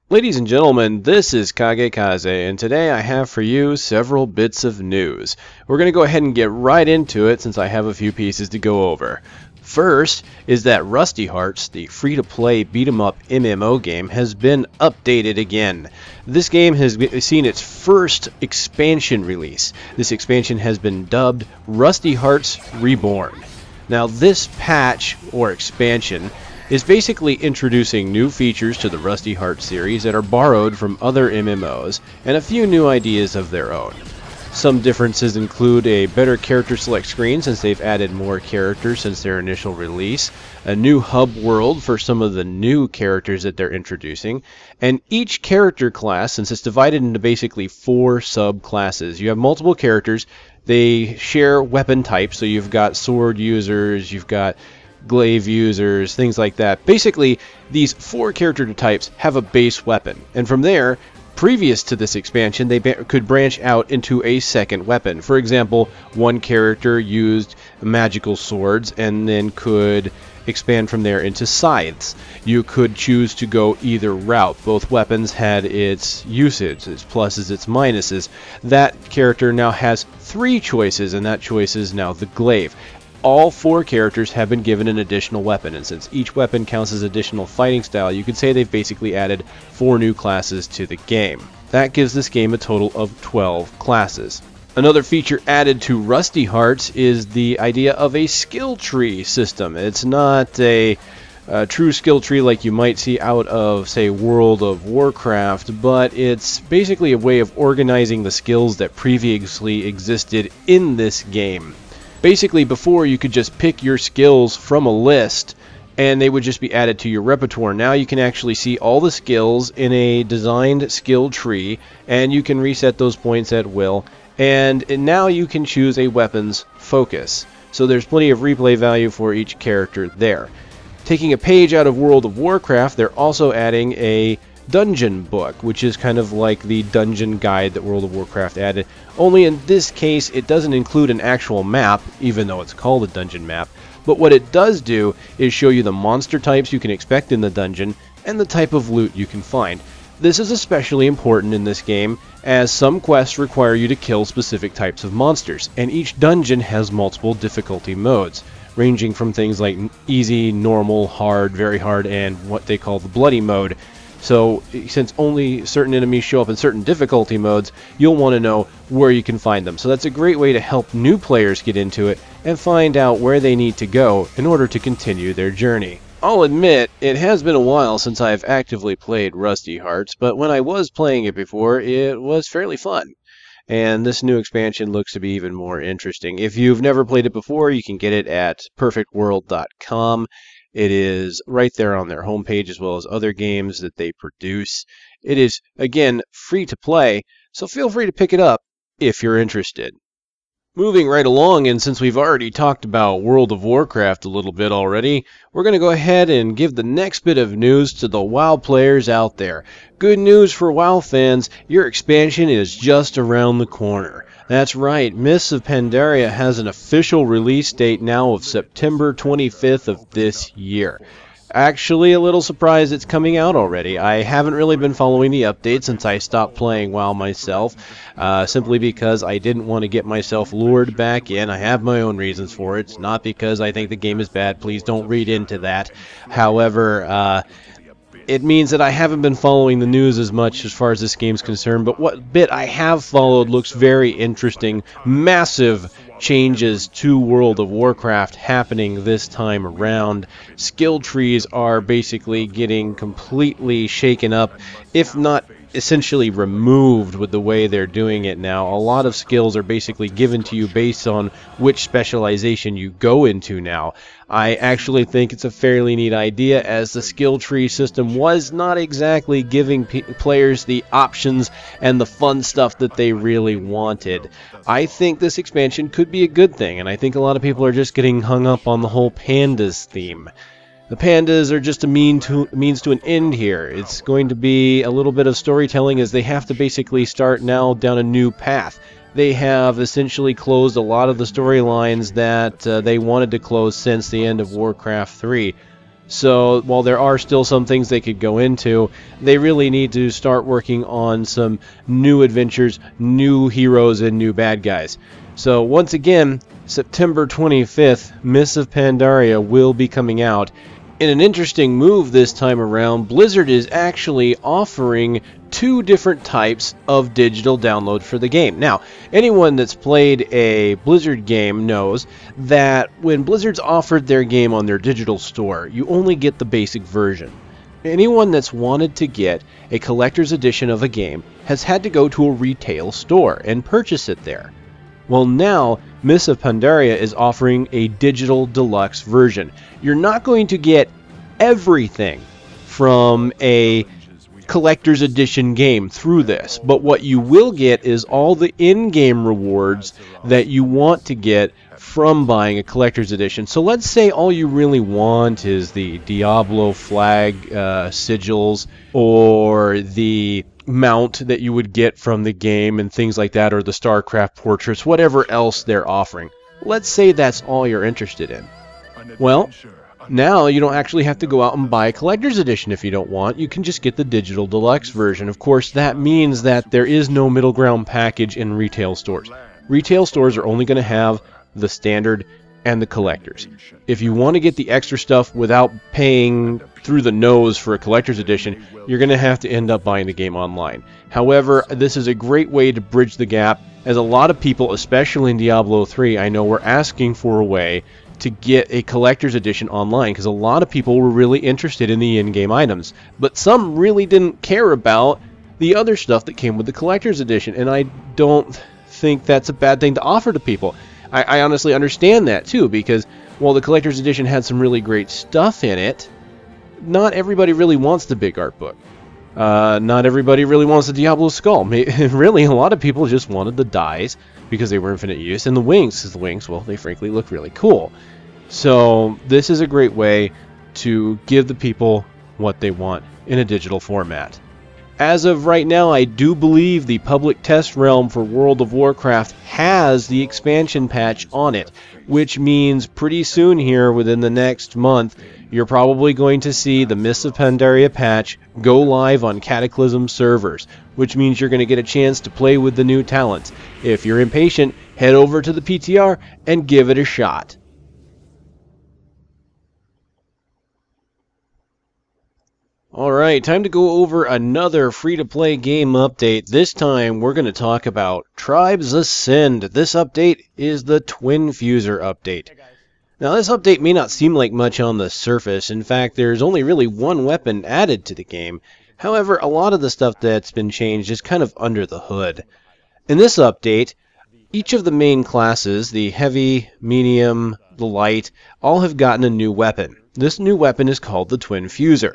Ladies and gentlemen, this is KageKaze, and today I have for you several bits of news. We're going to go ahead and get right into it since I have a few pieces to go over. First is that Rusty Hearts, the free-to-play beat-em-up MMO game, has been updated again. This game has seen its first expansion release. This expansion has been dubbed Rusty Hearts Reborn. Now this patch, or expansion, is basically introducing new features to the Rusty Hearts series that are borrowed from other MMOs, and a few new ideas of their own. Some differences include a better character select screen since they've added more characters since their initial release, a new hub world for some of the new characters that they're introducing, and each character class, since it's divided into basically 4 subclasses. You have multiple characters, they share weapon types, so you've got sword users, you've got glaive users, things like that. Basically, these 4 character types have a base weapon, and from there, previous to this expansion, they could branch out into a second weapon. For example, one character used magical swords and then could expand from there into scythes. You could choose to go either route. Both weapons had its usage, its pluses, its minuses. That character now has 3 choices, and that choice is now the glaive. All 4 characters have been given an additional weapon, and since each weapon counts as additional fighting style, you could say they've basically added 4 new classes to the game. That gives this game a total of 12 classes. Another feature added to Rusty Hearts is the idea of a skill tree system. It's not a true skill tree like you might see out of, say, World of Warcraft, but it's basically a way of organizing the skills that previously existed in this game. Basically, before you could just pick your skills from a list and they would just be added to your repertoire. Now you can actually see all the skills in a designed skill tree, and you can reset those points at will, and now you can choose a weapon's focus. So there's plenty of replay value for each character there. Taking a page out of World of Warcraft, they're also adding a dungeon book, which is kind of like the dungeon guide that World of Warcraft added, only in this case it doesn't include an actual map, even though it's called a dungeon map, but what it does do is show you the monster types you can expect in the dungeon and the type of loot you can find. This is especially important in this game, as some quests require you to kill specific types of monsters, and each dungeon has multiple difficulty modes, ranging from things like easy, normal, hard, very hard, and what they call the bloody mode. So, since only certain enemies show up in certain difficulty modes, you'll want to know where you can find them. So that's a great way to help new players get into it and find out where they need to go in order to continue their journey. I'll admit, it has been a while since I've actively played Rusty Hearts, but when I was playing it before, it was fairly fun. And this new expansion looks to be even more interesting. If you've never played it before, you can get it at perfectworld.com. It is right there on their homepage, as well as other games that they produce. It is, again, free to play, so feel free to pick it up if you're interested. Moving right along, and since we've already talked about World of Warcraft a little bit already, we're going to go ahead and give the next bit of news to the WoW players out there. Good news for WoW fans, your expansion is just around the corner. That's right, Mists of Pandaria has an official release date now of September 25th of this year. Actually, a little surprised it's coming out already. I haven't really been following the updates since I stopped playing WoW myself, simply because I didn't want to get myself lured back in. I have my own reasons for it. It's not because I think the game is bad. Please don't read into that. However, it means that I haven't been following the news as much as far as this game's concerned, but what bit I have followed looks very interesting. Massive changes to World of Warcraft happening this time around. Skill trees are basically getting completely shaken up, if not essentially removed with the way they're doing it now. A lot of skills are basically given to you based on which specialization you go into now. I actually think it's a fairly neat idea, as the skill tree system was not exactly giving players the options and the fun stuff that they really wanted. I think this expansion could be a good thing, and I think a lot of people are just getting hung up on the whole pandas theme. The pandas are just a means to an end here. It's going to be a little bit of storytelling, as they have to basically start now down a new path. They have essentially closed a lot of the storylines that they wanted to close since the end of Warcraft 3. So while there are still some things they could go into, they really need to start working on some new adventures, new heroes, and new bad guys. So once again, September 25th, Mists of Pandaria will be coming out. In an interesting move this time around, Blizzard is actually offering 2 different types of digital download for the game. Now, anyone that's played a Blizzard game knows that when Blizzard's offered their game on their digital store, you only get the basic version. Anyone that's wanted to get a collector's edition of a game has had to go to a retail store and purchase it there. Well, now, Mists of Pandaria is offering a digital deluxe version. You're not going to get everything from a collector's edition game through this, but what you will get is all the in-game rewards that you want to get from buying a collector's edition. So let's say all you really want is the Diablo flag sigils, or the mount that you would get from the game and things like that, or the StarCraft portraits, whatever else they're offering. Let's say that's all you're interested in. Well, now you don't actually have to go out and buy a collector's edition if you don't want. You can just get the digital deluxe version. Of course, that means that there is no middle ground package in retail stores. Retail stores are only going to have the standard and the collectors. If you want to get the extra stuff without paying through the nose for a collector's edition, you're going to have to end up buying the game online. However, this is a great way to bridge the gap, as a lot of people, especially in Diablo 3, I know, were asking for a way to get a collector's edition online, because a lot of people were really interested in the in-game items, but some really didn't care about the other stuff that came with the collector's edition, and I don't think that's a bad thing to offer to people. I honestly understand that too, because while the collector's edition had some really great stuff in it, not everybody really wants the big art book. Not everybody really wants the Diablo skull. Really, a lot of people just wanted the dies because they were infinite use, and the wings, because the wings, well, they frankly look really cool. So this is a great way to give the people what they want in a digital format. As of right now, I do believe the public test realm for World of Warcraft has the expansion patch on it, which means pretty soon here, within the next month, you're probably going to see the Mists of Pandaria patch go live on Cataclysm servers, which means you're going to get a chance to play with the new talents. If you're impatient, head over to the PTR and give it a shot. Alright, time to go over another free-to-play game update. This time we're going to talk about Tribes Ascend. This update is the Twin Fuser update. Now this update may not seem like much on the surface. In fact, there's only really one weapon added to the game. However, a lot of the stuff that's been changed is kind of under the hood. In this update, each of the main classes, the heavy, medium, the light, all have gotten a new weapon. This new weapon is called the Twin Fuser.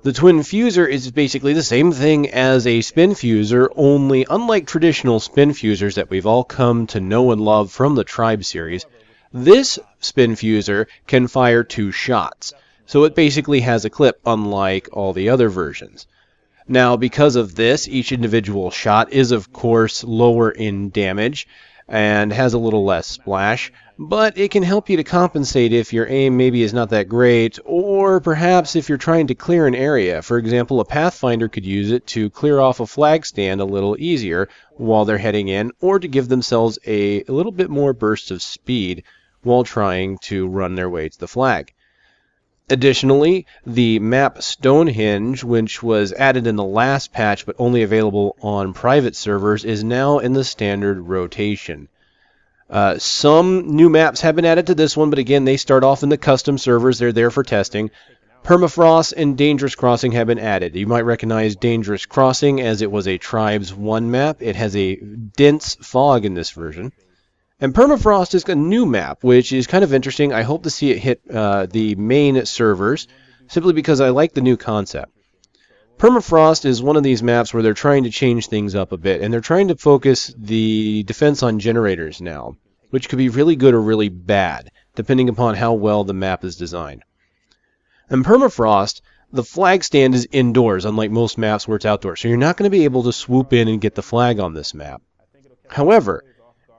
The Twin Fuser is basically the same thing as a Spin Fuser, only unlike traditional Spin Fusers that we've all come to know and love from the Tribe series, this Spin Fuser can fire 2 shots. So it basically has a clip, unlike all the other versions. Now, because of this, each individual shot is, of course, lower in damage and has a little less splash, but it can help you to compensate if your aim maybe is not that great, or perhaps if you're trying to clear an area. For example, a Pathfinder could use it to clear off a flag stand a little easier while they're heading in, or to give themselves a little bit more burst of speed while trying to run their way to the flag. Additionally, the map Stonehenge, which was added in the last patch but only available on private servers, is now in the standard rotation. Some new maps have been added to this one, but again, they start off in the custom servers. They're there for testing. Permafrost and Dangerous Crossing have been added. You might recognize Dangerous Crossing as it was a Tribes 1 map. It has a dense fog in this version. And Permafrost is a new map, which is kind of interesting. I hope to see it hit the main servers, simply because I like the new concept. Permafrost is one of these maps where they're trying to change things up a bit, and they're trying to focus the defense on generators now, which could be really good or really bad, depending upon how well the map is designed. In Permafrost, the flag stand is indoors, unlike most maps where it's outdoors, so you're not going to be able to swoop in and get the flag on this map. However,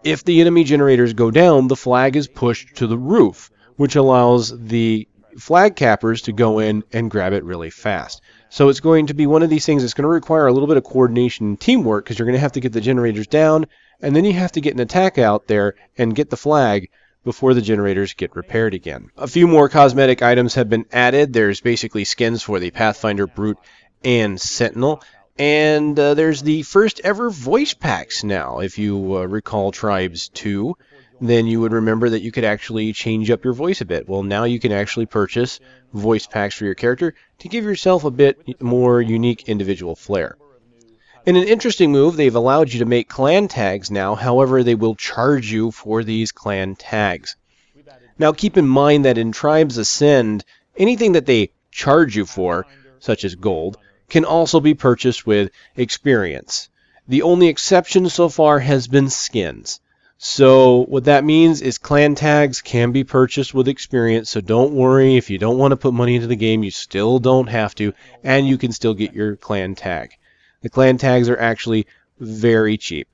if the enemy generators go down, the flag is pushed to the roof, which allows the flag cappers to go in and grab it really fast. So it's going to be one of these things that's going to require a little bit of coordination and teamwork, because you're going to have to get the generators down, and then you have to get an attack out there and get the flag before the generators get repaired again. A few more cosmetic items have been added. There's basically skins for the Pathfinder, Brute, and Sentinel. And there's the first ever voice packs now. If you recall Tribes 2, then you would remember that you could actually change up your voice a bit. Well, now you can actually purchase voice packs for your character to give yourself a bit more unique individual flair. In an interesting move, they've allowed you to make clan tags now. However, they will charge you for these clan tags. Now, keep in mind that in Tribes Ascend, anything that they charge you for, such as gold, can also be purchased with experience. The only exception so far has been skins. So what that means is clan tags can be purchased with experience, so don't worry if you don't want to put money into the game, you still don't have to, and you can still get your clan tag. The clan tags are actually very cheap.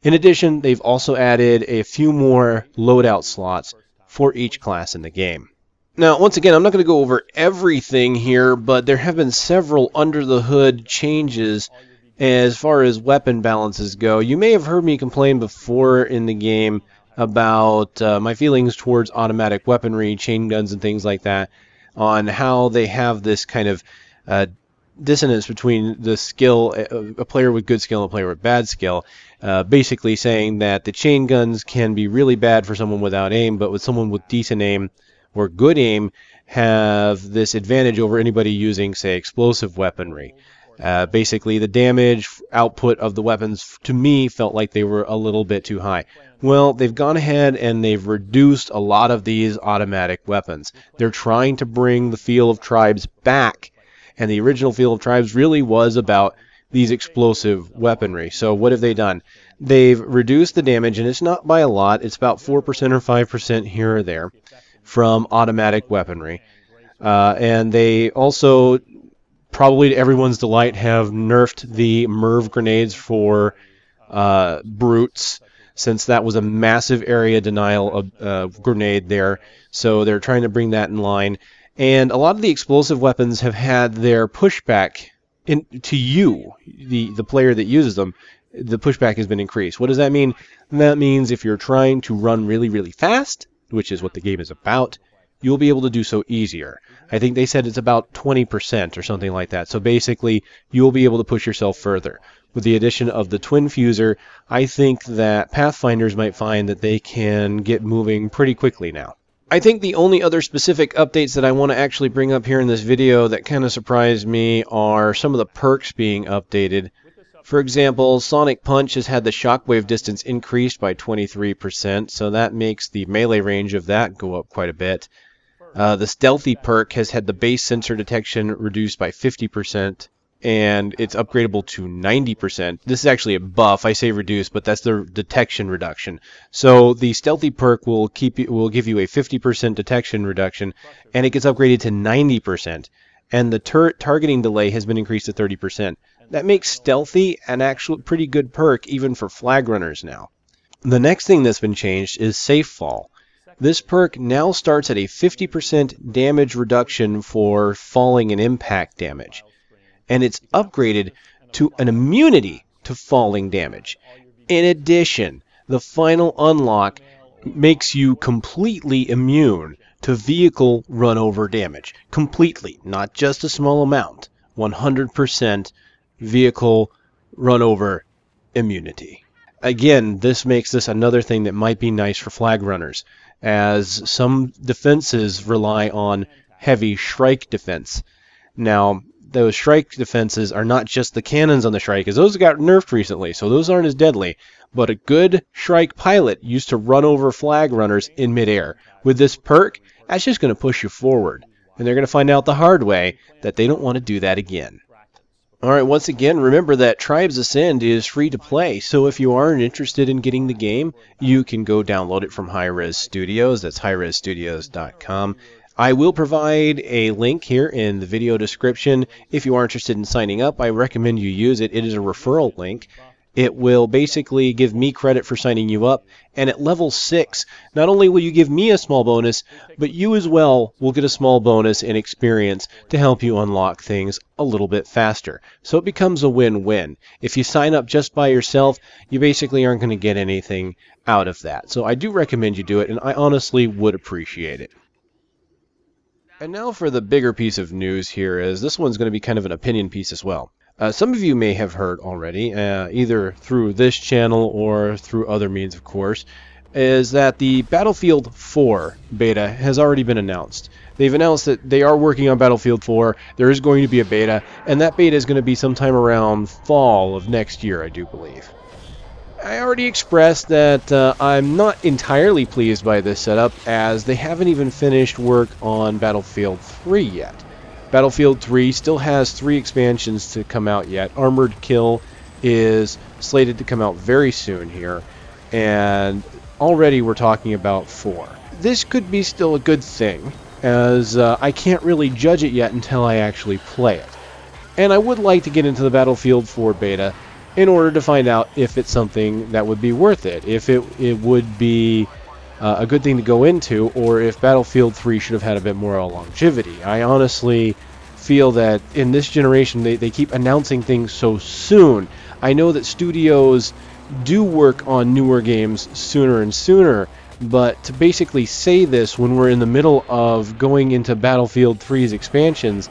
In addition, they've also added a few more loadout slots for each class in the game. Now, once again, I'm not going to go over everything here, but there have been several under-the-hood changes as far as weapon balances go. You may have heard me complain before in the game about my feelings towards automatic weaponry, chain guns, and things like that, on how they have this kind of dissonance between the skill, a player with good skill and a player with bad skill, basically saying that the chain guns can be really bad for someone without aim, but with someone with decent aim or good aim have this advantage over anybody using, say, explosive weaponry. Basically, the damage output of the weapons, to me, felt like they were a little bit too high. Well, they've gone ahead and they've reduced a lot of these automatic weapons. They're trying to bring the feel of Tribes back, and the original feel of Tribes really was about these explosive weaponry. So what have they done? They've reduced the damage, and it's not by a lot. It's about 4% or 5% here or there from automatic weaponry. And they also, probably to everyone's delight, have nerfed the MIRV grenades for brutes, since that was a massive area denial of grenade there. So they're trying to bring that in line. And a lot of the explosive weapons have had their pushback to you, the player that uses them. The pushback has been increased. What does that mean? That means if you're trying to run really, really fast, which is what the game is about, you'll be able to do so easier. I think they said it's about 20% or something like that. So basically, you'll be able to push yourself further. With the addition of the twin fuser, I think that Pathfinders might find that they can get moving pretty quickly now. I think the only other specific updates that I want to actually bring up here in this video that kind of surprised me are some of the perks being updated. For example, Sonic Punch has had the shockwave distance increased by 23%, so that makes the melee range of that go up quite a bit. The Stealthy perk has had the base sensor detection reduced by 50%, and it's upgradable to 90%. This is actually a buff. I say reduced, but that's the detection reduction. So the Stealthy perk will give you a 50% detection reduction, and it gets upgraded to 90%. And the turret targeting delay has been increased to 30%. That makes Stealthy an actual pretty good perk even for flag runners now. The next thing that's been changed is Safe Fall. This perk now starts at a 50% damage reduction for falling and impact damage, and it's upgraded to an immunity to falling damage. In addition, the final unlock makes you completely immune to vehicle run-over damage. Completely, not just a small amount. 100% vehicle run-over immunity. Again, this makes this another thing that might be nice for flag runners, as some defenses rely on heavy Shrike defense. Now, those Shrike defenses are not just the cannons on the Shrike, as those got nerfed recently, so those aren't as deadly. But a good Shrike pilot used to run over flag runners in midair. With this perk, that's just going to push you forward. And they're going to find out the hard way that they don't want to do that again. Alright, once again, remember that Tribes Ascend is free to play, so if you aren't interested in getting the game, you can go download it from Hi-Rez Studios. That's hirezstudios.com. I will provide a link here in the video description. If you are interested in signing up, I recommend you use it. It is a referral link, It will basically give me credit for signing you up, and at level 6, not only will you give me a small bonus, but you as well will get a small bonus in experience to help you unlock things a little bit faster. So it becomes a win-win. If you sign up just by yourself, you basically aren't going to get anything out of that. So I do recommend you do it, and I honestly would appreciate it. And now for the bigger piece of news here, is this one's going to be kind of an opinion piece as well. Some of you may have heard already, either through this channel or through other means, of course, is that the Battlefield 4 beta has already been announced. They've announced that they are working on Battlefield 4, there is going to be a beta, and that beta is going to be sometime around fall of next year, I do believe. I already expressed that I'm not entirely pleased by this setup, as they haven't even finished work on Battlefield 3 yet. Battlefield 3 still has 3 expansions to come out yet. Armored Kill is slated to come out very soon here, and already we're talking about 4. This could be still a good thing, as I can't really judge it yet until I actually play it. And I would like to get into the Battlefield 4 beta in order to find out if it's something that would be worth it, if it would be a good thing to go into, or if Battlefield 3 should have had a bit more longevity. I honestly feel that in this generation they keep announcing things so soon. I know that studios do work on newer games sooner and sooner, but to basically say this when we're in the middle of going into Battlefield 3's expansions,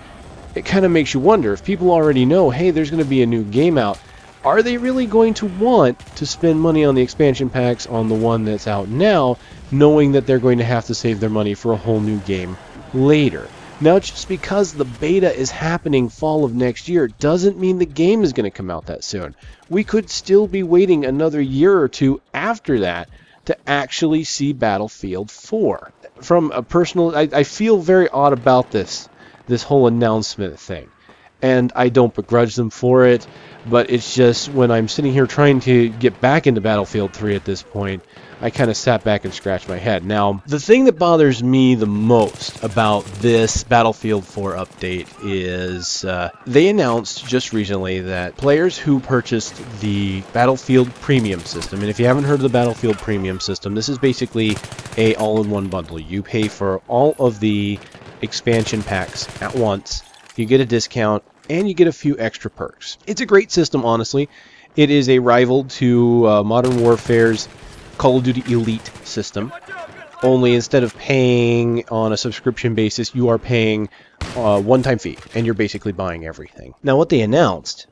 it kind of makes you wonder, if people already know, hey, there's going to be a new game out, are they really going to want to spend money on the expansion packs on the one that's out now, knowing that they're going to have to save their money for a whole new game later? Now, just because the beta is happening fall of next year doesn't mean the game is going to come out that soon. We could still be waiting another year or two after that to actually see Battlefield 4. From a personal, I feel very odd about this whole announcement thing, and I don't begrudge them for it. But it's just, when I'm sitting here trying to get back into Battlefield 3 at this point, I kind of sat back and scratched my head. Now, the thing that bothers me the most about this Battlefield 4 update is they announced just recently that players who purchased the Battlefield Premium system, and if you haven't heard of the Battlefield Premium system, this is basically a all-in-one bundle. You pay for all of the expansion packs at once, you get a discount, and you get a few extra perks. It's a great system, honestly. It is a rival to Modern Warfare's Call of Duty Elite system. Only instead of paying on a subscription basis, you are paying a one-time fee, and you're basically buying everything. Now, what they announced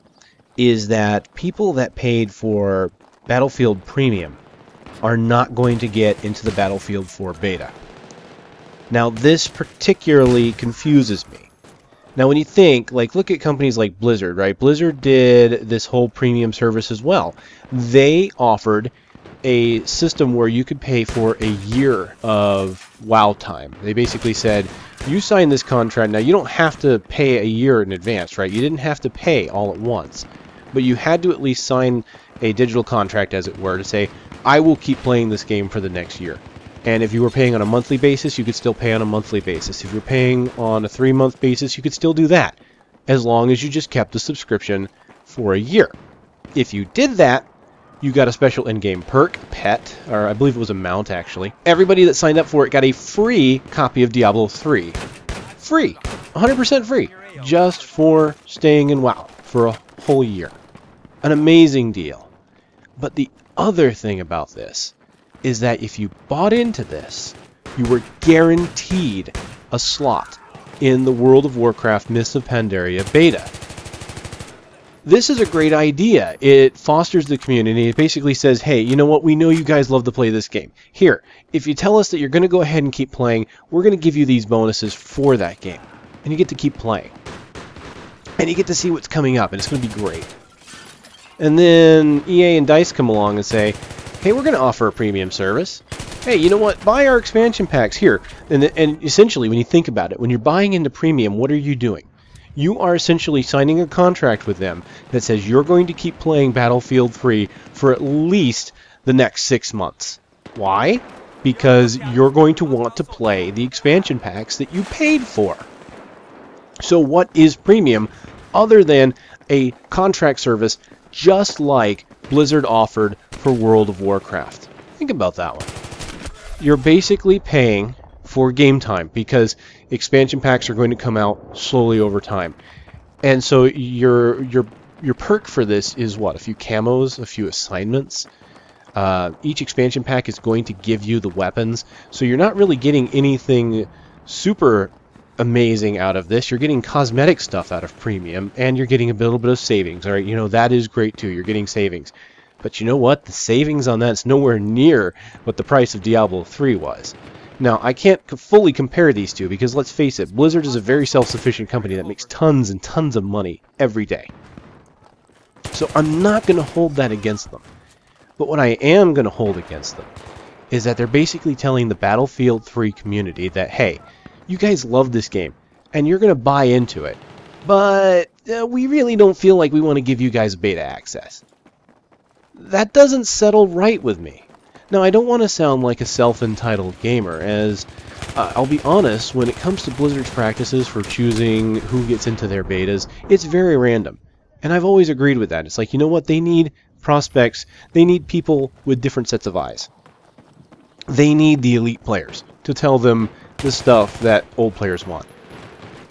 is that people that paid for Battlefield Premium are not going to get into the Battlefield 4 beta. Now, this particularly confuses me. Now, when you think, like, look at companies like Blizzard, right? Blizzard did this whole premium service as well. They offered a system where you could pay for a year of WoW time. They basically said, you sign this contract, now you don't have to pay a year in advance, right? You didn't have to pay all at once, but you had to at least sign a digital contract, as it were, to say, I will keep playing this game for the next year. And if you were paying on a monthly basis, you could still pay on a monthly basis. If you're paying on a 3-month basis, you could still do that, as long as you just kept the subscription for a year. If you did that, you got a special in-game perk, pet, or I believe it was a mount, actually. Everybody that signed up for it got a free copy of Diablo 3. Free. 100% free. Just for staying in WoW for a whole year. An amazing deal. But the other thing about this is that if you bought into this, you were guaranteed a slot in the World of Warcraft Mists of Pandaria beta. This is a great idea. It fosters the community. It basically says, hey, you know what? We know you guys love to play this game. Here, if you tell us that you're going to go ahead and keep playing, we're going to give you these bonuses for that game. And you get to keep playing. And you get to see what's coming up, and it's going to be great. And then EA and DICE come along and say, hey, we're going to offer a premium service. Hey, you know what? Buy our expansion packs here. And essentially, when you think about it, when you're buying into premium, what are you doing? You are essentially signing a contract with them that says you're going to keep playing Battlefield 3 for at least the next 6 months. Why? Because you're going to want to play the expansion packs that you paid for. So what is premium other than a contract service just like Blizzard offered for World of Warcraft. Think about that one. You're basically paying for game time because expansion packs are going to come out slowly over time. And so your perk for this is what? A few camos, a few assignments. Each expansion pack is going to give you the weapons, so you're not really getting anything super amazing out of this. You're getting cosmetic stuff out of premium, and you're getting a little bit of savings. All right, you know, that is great too. You're getting savings. But you know what? The savings on that's nowhere near what the price of Diablo 3 was. Now, I can't fully compare these two because, let's face it, Blizzard is a very self-sufficient company that makes tons and tons of money every day. So I'm not going to hold that against them. But what I am going to hold against them is that they're basically telling the Battlefield 3 community that, hey, you guys love this game, and you're going to buy into it, but we really don't feel like we want to give you guys beta access. That doesn't settle right with me. Now, I don't want to sound like a self-entitled gamer, as I'll be honest, when it comes to Blizzard's practices for choosing who gets into their betas, it's very random. And I've always agreed with that. It's like, you know what, they need prospects, they need people with different sets of eyes. They need the elite players to tell them the stuff that old players want.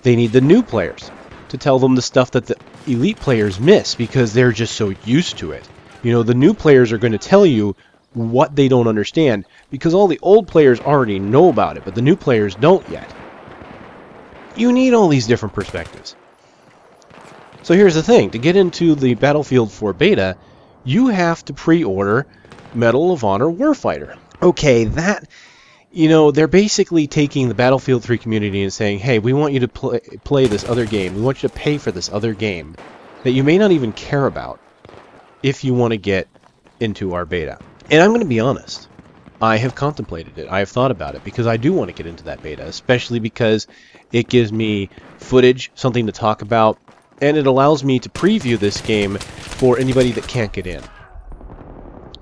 They need the new players to tell them the stuff that the elite players miss because they're just so used to it. You know, the new players are going to tell you what they don't understand because all the old players already know about it, but the new players don't yet. You need all these different perspectives. So here's the thing, to get into the Battlefield 4 beta, you have to pre-order Medal of Honor Warfighter. Okay, that, you know, they're basically taking the Battlefield 3 community and saying, hey, we want you to play this other game. We want you to pay for this other game that you may not even care about if you want to get into our beta. And I'm going to be honest, I have contemplated it. I have thought about it because I do want to get into that beta, especially because it gives me footage, something to talk about, and it allows me to preview this game for anybody that can't get in.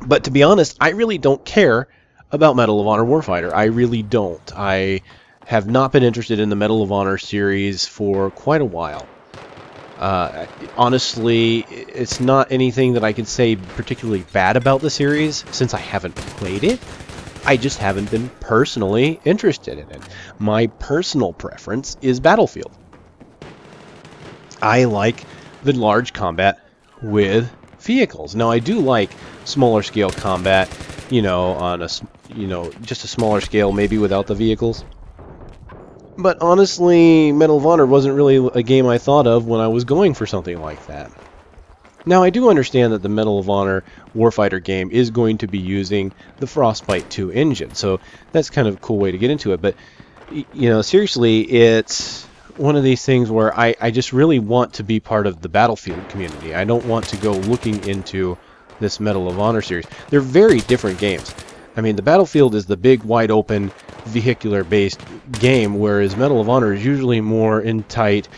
But to be honest, I really don't care about Medal of Honor Warfighter. I really don't. I have not been interested in the Medal of Honor series for quite a while. Honestly, it's not anything that I can say particularly bad about the series since I haven't played it. I just haven't been personally interested in it. My personal preference is Battlefield. I like the large combat with vehicles. Now, I do like smaller scale combat, you know, on a, just a smaller scale, maybe without the vehicles. But honestly, Medal of Honor wasn't really a game I thought of when I was going for something like that. Now, I do understand that the Medal of Honor Warfighter game is going to be using the Frostbite 2 engine, so that's kind of a cool way to get into it. But, you know, seriously, it's one of these things where I just really want to be part of the Battlefield community. I don't want to go looking into this Medal of Honor series. They're very different games. I mean, the Battlefield is the big, wide-open, vehicular-based game, whereas Medal of Honor is usually more in tight,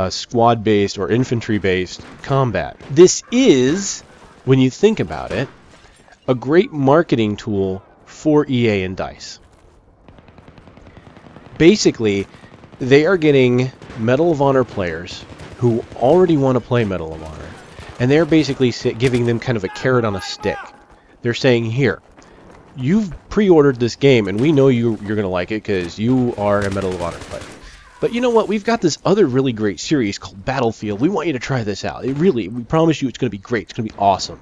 squad-based or infantry-based combat. This is, when you think about it, a great marketing tool for EA and DICE. Basically, they are getting Medal of Honor players who already want to play Medal of Honor, and they're basically giving them kind of a carrot on a stick. They're saying, here, you've pre-ordered this game, and we know you're going to like it because you are a Medal of Honor player. But you know what? We've got this other really great series called Battlefield. We want you to try this out. We promise you it's going to be great. It's going to be awesome.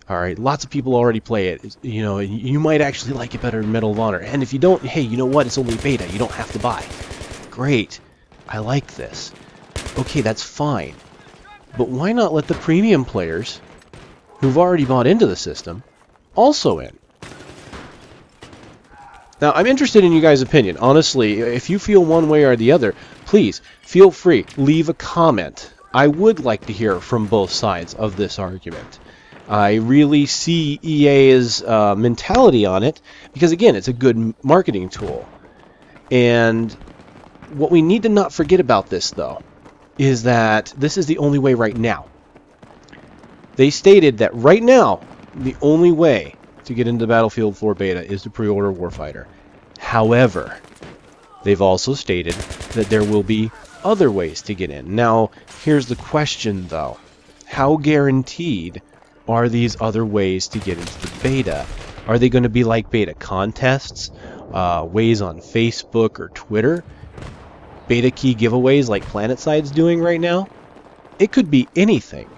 All right, lots of people already play it. You know, you might actually like it better than Medal of Honor. And if you don't, hey, you know what? It's only beta. You don't have to buy. Great. I like this. Okay, that's fine. But why not let the premium players who've already bought into the system also in? Now, I'm interested in you guys' opinion. Honestly, if you feel one way or the other, please feel free. Leave a comment. I would like to hear from both sides of this argument. I really see EA's mentality on it because, again, it's a good marketing tool. And what we need to not forget about this, though, is that this is the only way right now. They stated that right now, the only way to get into Battlefield 4 beta is to pre-order Warfighter. However, they've also stated that there will be other ways to get in. Now, here's the question, though. How guaranteed are these other ways to get into the beta? Are they going to be like beta contests, ways on Facebook or Twitter, beta key giveaways like PlanetSide's doing right now? It could be anything.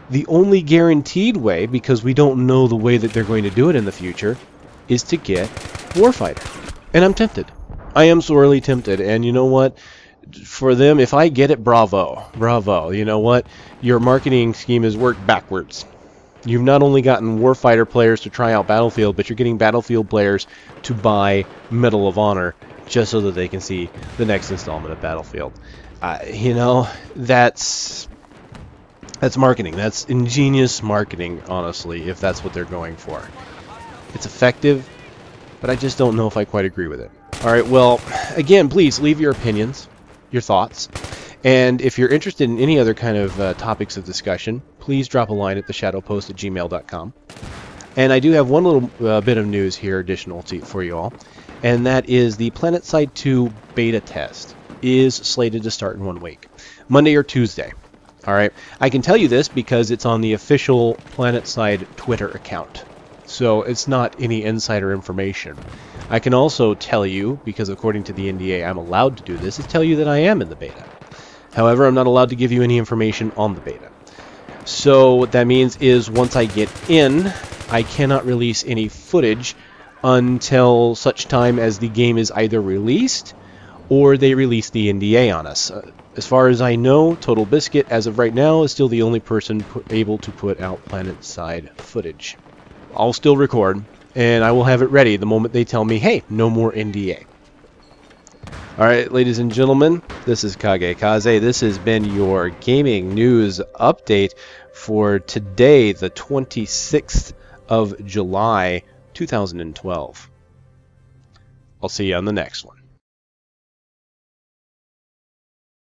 The only guaranteed way, because we don't know the way that they're going to do it in the future, is to get Warfighter. And I'm tempted. I am sorely tempted. And you know what? For them, if I get it, bravo. Bravo. You know what? Your marketing scheme has worked backwards. You've not only gotten Warfighter players to try out Battlefield, but you're getting Battlefield players to buy Medal of Honor just so that they can see the next installment of Battlefield. You know, that's marketing. That's ingenious marketing, honestly, if that's what they're going for. It's effective, but I just don't know if I quite agree with it. Alright, well, again, please leave your opinions, your thoughts, and if you're interested in any other kind of topics of discussion, please drop a line at theshadowpost@gmail.com. And I do have one little bit of news here additional for you all, and that is the PlanetSide 2 beta test is slated to start in 1 week, Monday or Tuesday. Alright, I can tell you this because it's on the official PlanetSide Twitter account, so it's not any insider information. I can also tell you, because according to the NDA I'm allowed to do this, is tell you that I am in the beta. However, I'm not allowed to give you any information on the beta. So what that means is once I get in, I cannot release any footage until such time as the game is either released or they release the NDA on us. As far as I know, Total Biscuit, as of right now, is still the only person able to put out PlanetSide footage. I'll still record, and I will have it ready the moment they tell me, hey, no more NDA. Alright, ladies and gentlemen, this is KageKaze. This has been your gaming news update for today, the 26th of July, 2012. I'll see you on the next one.